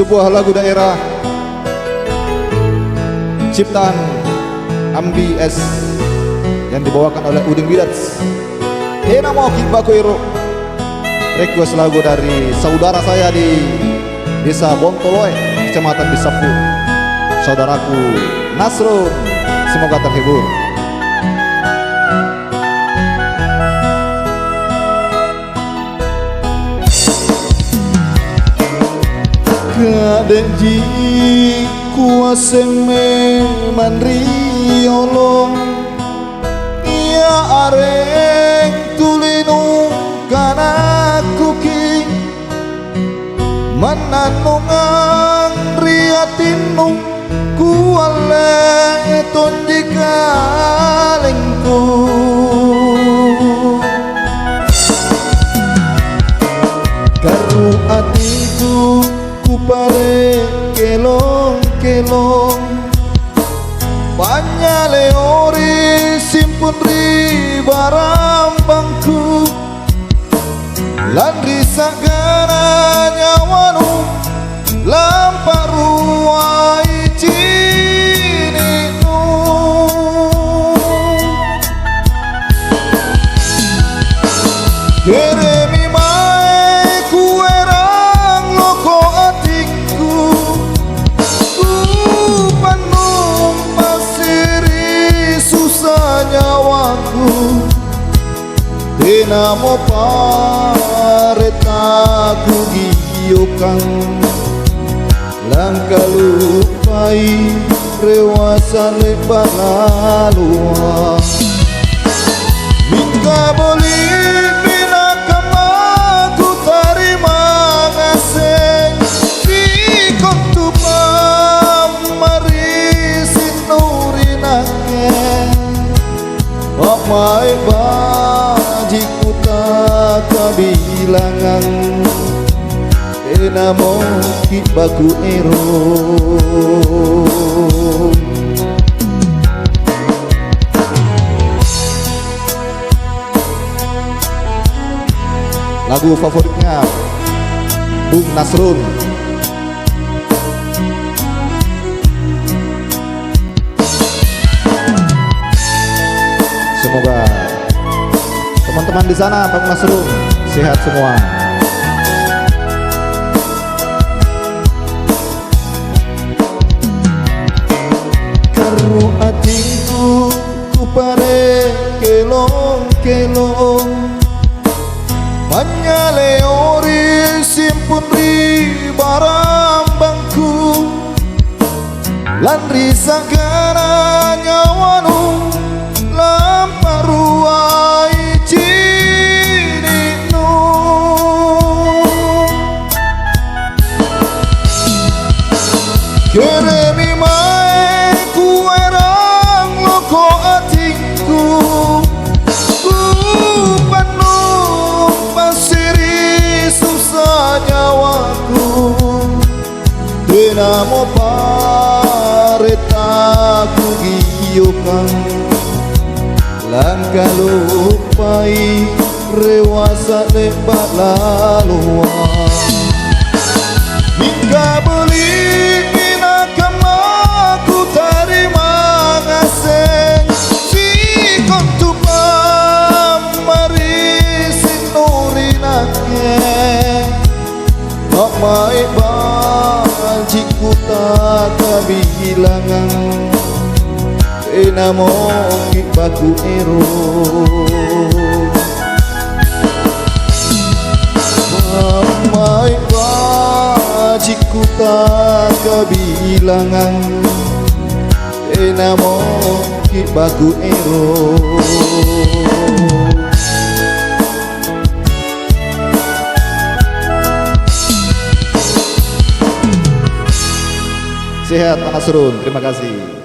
sebuah lagu daerah ciptaan Ambi S yang dibawakan oleh Udin Widats. Hena mau Baku Iro. Request lagu dari saudara saya di Desa Bontoloe, Kecamatan Bisapu, saudaraku Nasrun. Semoga terhibur. Kadek ji kuase memandri olong ia areng tulinu kana kuki mananungang riatinu kuale tonjika lengku karu atiku kupare kelong-kelong panyale ori simpun ri barang bangku landri sagana nyawanu lampak ruai cininu keremi mae kuerang loko atiku ku panung pasiri susah nyawaku dinamo paretaku giyokang langkah lupai rewasa lebat lalua hingga beli binakamaku terima ngaseng di kontupa mari sinurinake mamai bajiku tak kabilangan enamo Baku Iro. Lagu favoritnya Bung Nasrun. Semoga teman-teman di sana Bung Nasrun sehat semua. Karu atiku kupare kelong-kelong panyale ori simpun ri barang bangku landri sagana nyawanu lampak ruai cininu keremi mae kuerang loko atiku ku panung pasiri susah nyawaku dinamo paretaku giyokang langkah lupai rewasa lebat lalua hingga beli binakamaku terima ngaseng si kontupa mari sinurinake mamai bajiku tak kabilangan enamo Baku Iro. Mamai bajiku tak kabilangan enamo Baku Iro. Sehat Pak Nasrun, terima kasih.